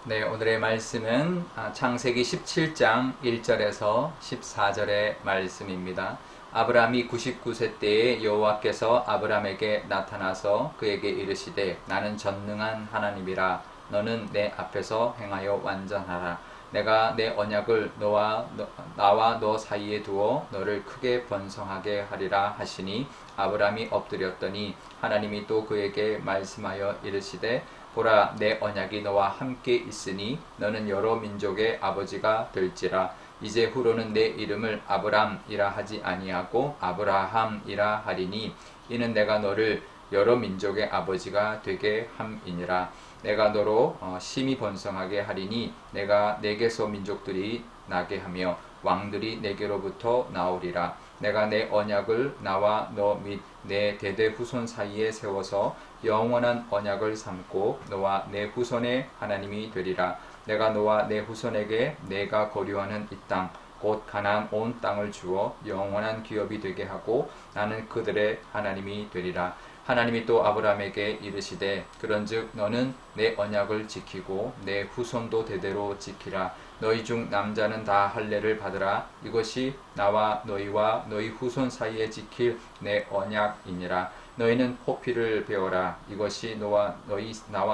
네, 오늘의 말씀은 창세기 17장 1절에서 14절의 말씀입니다. 아브라함이 99세 때에 여호와께서 아브라함에게 나타나서 그에게 이르시되 나는 전능한 하나님이라 너는 내 앞에서 행하여 완전하라. 내가 내 언약을 나와 너 사이에 두어 너를 크게 번성하게 하리라 하시니 아브라함이 엎드렸더니 하나님이 또 그에게 말씀하여 이르시되 보라 내 언약이 너와 함께 있으니 너는 여러 민족의 아버지가 될지라. 이제 후로는 내 이름을 아브람이라 하지 아니하고 아브라함이라 하리니 이는 내가 너를 여러 민족의 아버지가 되게 함이니라. 내가 너로 심히 번성하게 하리니 내가 내게서 민족들이 나게 하며 왕들이 내게로부터 나오리라. 내가 내 언약을 나와 너 및 내 대대 후손 사이에 세워서 영원한 언약을 삼고 너와 내 후손의 하나님이 되리라. 내가 너와 내 후손에게 내가 거류하는 이 땅 곧 가나안 온 땅을 주어 영원한 기업이 되게 하고 나는 그들의 하나님이 되리라. 하나님이 또 아브라함에게 이르시되 그런즉 너는 내 언약을 지키고 내 후손도 대대로 지키라. 너희 중 남자는 다 할례를 받으라. 이것이 나와 너희와 너희 후손 사이에 지킬 내 언약이니라. 너희는 포피를 배워라. 이것이 나와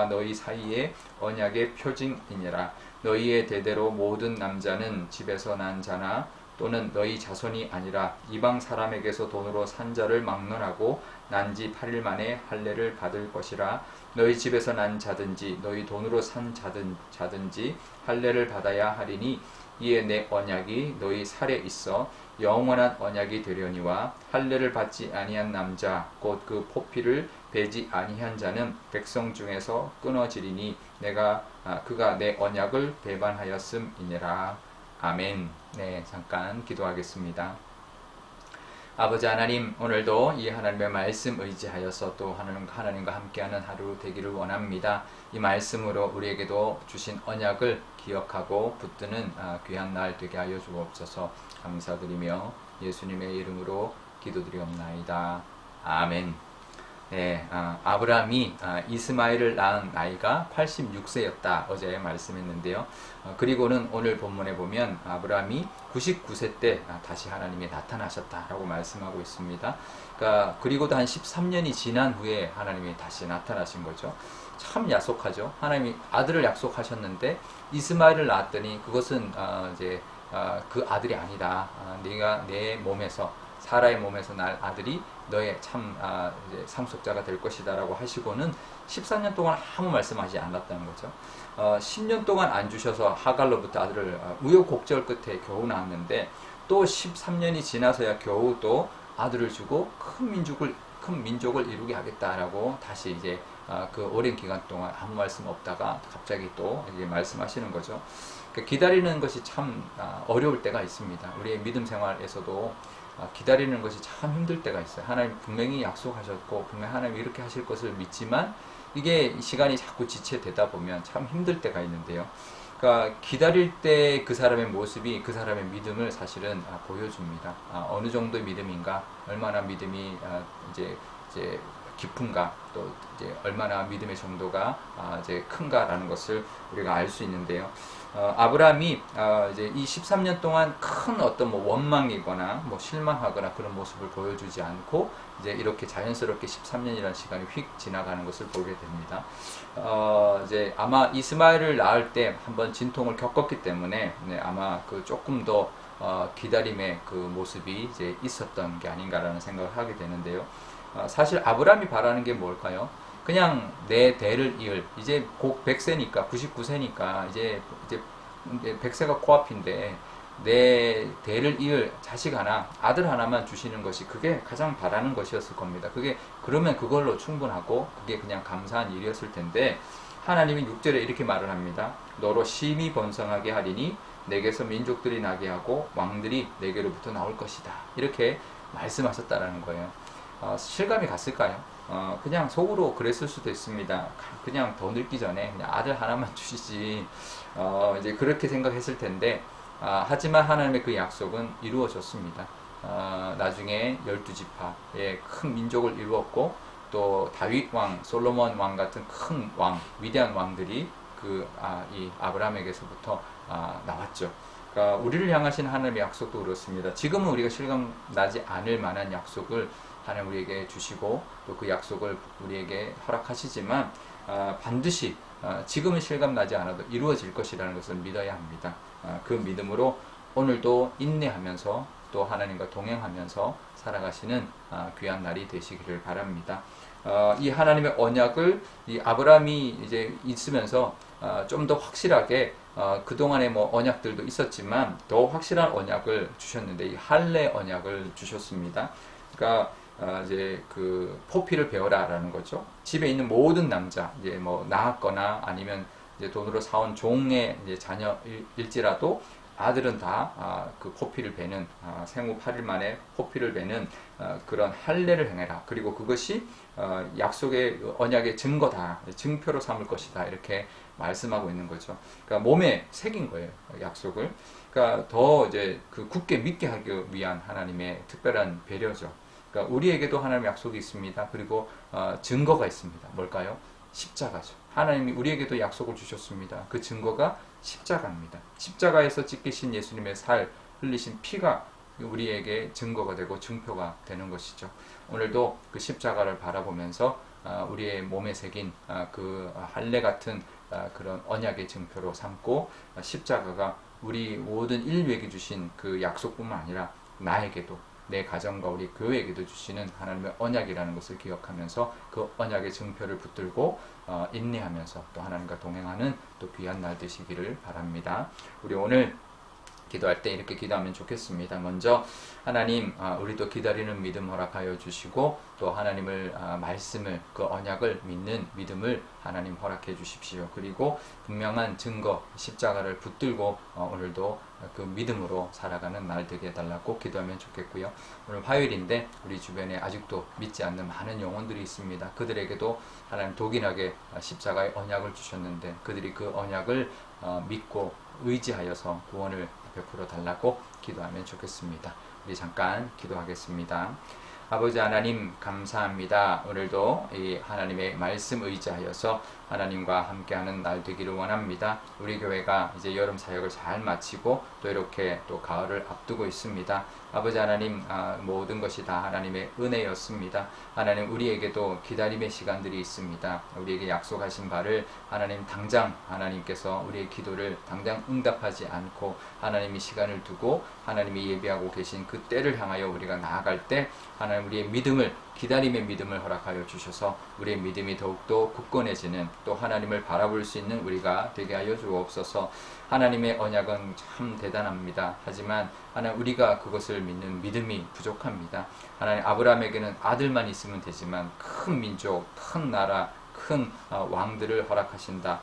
너희 사이에 언약의 표징이니라. 너희의 대대로 모든 남자는 집에서 난 자나 또는 너희 자손이 아니라 이방 사람에게서 돈으로 산 자를 막론하고 난 지 8일 만에 할례를 받을 것이라. 너희 집에서 난 자든지 너희 돈으로 산 자든지 할례를 받아야 하리니 이에 내 언약이 너희 살에 있어 영원한 언약이 되려니와 할례를 받지 아니한 남자 곧 그 포피를 베지 아니한 자는 백성 중에서 끊어지리니 그가 내 언약을 배반하였음이니라. 아멘. 네, 잠깐 기도하겠습니다. 아버지 하나님, 오늘도 이 하나님의 말씀 의지하여서 또 하나님과 함께하는 하루 되기를 원합니다. 이 말씀으로 우리에게도 주신 언약을 기억하고 붙드는 귀한 날 되게 하여 주옵소서. 감사드리며 예수님의 이름으로 기도드리옵나이다. 아멘. 네, 아브라함이 이스마엘을 낳은 나이가 86세였다. 어제 말씀했는데요. 그리고는 오늘 본문에 보면 아브라함이 99세 때 다시 하나님이 나타나셨다라고 말씀하고 있습니다. 그리고도 한 13년이 지난 후에 하나님이 다시 나타나신 거죠. 참 야속하죠. 하나님이 아들을 약속하셨는데 이스마엘을 낳았더니 그것은 그 아들이 아니다. 네가 내 몸에서 사라의 몸에서 날 아들이 너의 참 상속자가 될 것이다 라고 하시고는 14년 동안 아무 말씀하지 않았다는 거죠. 10년 동안 안 주셔서 하갈로부터 아들을 우여곡절 끝에 겨우 낳았는데 또 13년이 지나서야 겨우 또 아들을 주고 큰 민족을 이루게 하겠다라고 다시 이제 그 오랜 기간 동안 아무 말씀 없다가 갑자기 또 이제 말씀하시는 거죠. 기다리는 것이 참 어려울 때가 있습니다. 우리의 믿음 생활에서도 기다리는 것이 참 힘들 때가 있어요. 하나님 분명히 약속하셨고 분명히 하나님이 이렇게 하실 것을 믿지만 이게 시간이 자꾸 지체되다 보면 참 힘들 때가 있는데요. 그러니까 기다릴 때 그 사람의 모습이 그 사람의 믿음을 사실은 보여줍니다. 어느 정도의 믿음인가, 얼마나 믿음이 이제 깊은가, 또 이제 얼마나 믿음의 정도가 이제 큰가라는 것을 우리가 알 수 있는데요. 아브라함이 이제 이 13년 동안 큰 어떤 원망이거나 실망하거나 그런 모습을 보여주지 않고 이제 이렇게 자연스럽게 13년이라는 시간이 휙 지나가는 것을 보게 됩니다. 이제 아마 이스마엘을 낳을 때 한번 진통을 겪었기 때문에 아마 그 조금 더 기다림의 그 모습이 이제 있었던 게 아닌가라는 생각을 하게 되는데요. 사실 아브라함이 바라는 게 뭘까요? 그냥 내 대를 이을, 이제 곧 100세니까 99세니까 이제 100세가 코앞인데 내 대를 이을 자식 하나, 아들 하나만 주시는 것이 그게 가장 바라는 것이었을 겁니다. 그러면 그걸로 충분하고 그게 그냥 감사한 일이었을 텐데 하나님이 6절에 이렇게 말을 합니다. 너로 심히 번성하게 하리니 내게서 민족들이 나게 하고 왕들이 내게로부터 나올 것이다. 이렇게 말씀하셨다라는 거예요. 실감이 갔을까요? 그냥 속으로 그랬을 수도 있습니다. 그냥 더 늙기 전에 그냥 아들 하나만 주시지. 이제 그렇게 생각했을 텐데, 하지만 하나님의 그 약속은 이루어졌습니다. 나중에 12지파의 큰 민족을 이루었고, 또 다윗 왕, 솔로몬 왕 같은 큰 왕, 위대한 왕들이 이 아브라함에게서부터 나왔죠. 그러니까 우리를 향하신 하나님의 약속도 그렇습니다. 지금은 우리가 실감나지 않을 만한 약속을 하나님 우리에게 주시고 또 그 약속을 우리에게 허락하시지만 반드시 지금은 실감나지 않아도 이루어질 것이라는 것을 믿어야 합니다. 그 믿음으로 오늘도 인내하면서 또 하나님과 동행하면서 살아가시는 귀한 날이 되시기를 바랍니다. 이 하나님의 언약을 이 아브라함이 이제 있으면서 좀 더 확실하게 그동안에 뭐 언약들도 있었지만 더 확실한 언약을 주셨는데 이 할례 언약을 주셨습니다. 그러니까 이제 그 포피를 배워라라는 거죠. 집에 있는 모든 남자, 이제 뭐 낳았거나 아니면 이제 돈으로 사온 종의 이제 자녀일지라도 아들은 다 그 포피를 베는 생후 8일 만에 포피를 베는 그런 할례를 행해라. 그리고 그것이 약속의 언약의 증거다, 증표로 삼을 것이다 이렇게 말씀하고 있는 거죠. 그러니까 몸에 새긴 거예요, 약속을. 그러니까 더 이제 그 굳게 믿게 하기 위한 하나님의 특별한 배려죠. 그러니까 우리에게도 하나님의 약속이 있습니다. 그리고 증거가 있습니다. 뭘까요? 십자가죠. 하나님이 우리에게도 약속을 주셨습니다. 그 증거가 십자가입니다. 십자가에서 찢기신 예수님의 살, 흘리신 피가 우리에게 증거가 되고 증표가 되는 것이죠. 오늘도 그 십자가를 바라보면서 우리의 몸에 새긴 그 할례 같은 그런 언약의 증표로 삼고 십자가가 우리 모든 인류에게 주신 그 약속뿐만 아니라 나에게도 내 가정과 우리 교회에게도 주시는 하나님의 언약이라는 것을 기억하면서 그 언약의 증표를 붙들고 인내하면서 또 하나님과 동행하는 또 귀한 날 되시기를 바랍니다. 우리 오늘 기도할 때 이렇게 기도하면 좋겠습니다. 먼저 하나님, 우리도 기다리는 믿음 허락하여 주시고 또 하나님을 말씀을 그 언약을 믿는 믿음을 하나님 허락해 주십시오. 그리고 분명한 증거 십자가를 붙들고 오늘도 그 믿음으로 살아가는 날 되게 해달라고 기도하면 좋겠고요. 오늘 화요일인데 우리 주변에 아직도 믿지 않는 많은 영혼들이 있습니다. 그들에게도 하나님 독일하게 십자가의 언약을 주셨는데 그들이 그 언약을 믿고 의지하여서 구원을 베풀어 달라고 기도하면 좋겠습니다. 우리 잠깐 기도하겠습니다. 아버지 하나님 감사합니다. 오늘도 이 하나님의 말씀 의지하여서 하나님과 함께하는 날 되기를 원합니다. 우리 교회가 이제 여름 사역을 잘 마치고 또 이렇게 또 가을을 앞두고 있습니다. 아버지 하나님, 모든 것이 다 하나님의 은혜였습니다. 하나님, 우리에게도 기다림의 시간들이 있습니다. 우리에게 약속하신 바를 하나님 당장 하나님께서 우리의 기도를 당장 응답하지 않고 하나님이 시간을 두고 하나님이 예비하고 계신 그 때를 향하여 우리가 나아갈 때 하나님 우리의 믿음을, 기다림의 믿음을 허락하여 주셔서 우리의 믿음이 더욱더 굳건해지는, 또 하나님을 바라볼 수 있는 우리가 되게 하여 주옵소서. 하나님의 언약은 참 대단합니다. 하지만 하나님, 우리가 그것을 믿는 믿음이 부족합니다. 하나님, 아브라함에게는 아들만 있으면 되지만 큰 민족, 큰 나라, 큰 왕들을 허락하신다,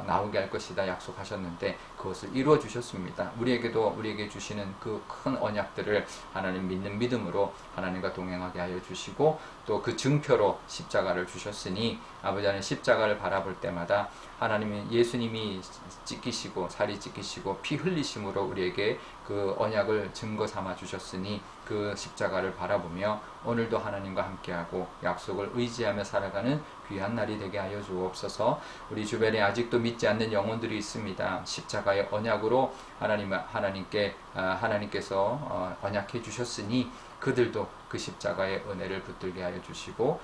나오게 할 것이다 약속하셨는데 그것을 이루어 주셨습니다. 우리에게 주시는 그 큰 언약들을 하나님 믿는 믿음으로 하나님과 동행하게 하여 주시고 또 그 증표로 십자가를 주셨으니 아버지 하나님, 십자가를 바라볼 때마다 하나님이 예수님이 찢기시고 살이 찢기시고 피 흘리심으로 우리에게 그 언약을 증거 삼아 주셨으니 그 십자가를 바라보며 오늘도 하나님과 함께하고 약속을 의지하며 살아가는 귀한 날이 되게 하여 주옵소서. 우리 주변에 아직도 믿지 않는 영혼들이 있습니다. 십자가의 언약으로 하나님께서 언약해 주셨으니 그들도 그 십자가의 은혜를 붙들게 하여 주시고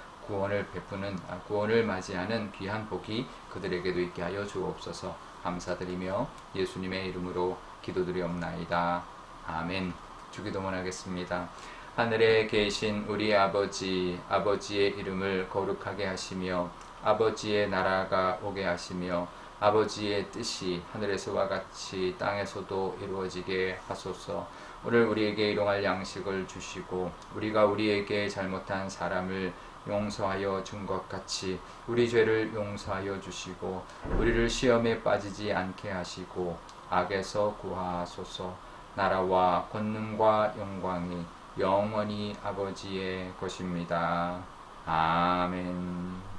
구원을 맞이하는 귀한 복이 그들에게도 있게 하여 주옵소서. 감사드리며 예수님의 이름으로 기도드리옵나이다. 아멘. 주기도문 하겠습니다. 하늘에 계신 우리 아버지의 이름을 거룩하게 하시며 아버지의 나라가 오게 하시며 아버지의 뜻이 하늘에서와 같이 땅에서도 이루어지게 하소서. 오늘 우리에게 일용할 양식을 주시고 우리가 우리에게 잘못한 사람을 용서하여 준 것 같이 우리 죄를 용서하여 주시고 우리를 시험에 빠지지 않게 하시고 악에서 구하소서. 나라와 권능과 영광이 영원히 아버지의 것입니다. 아멘.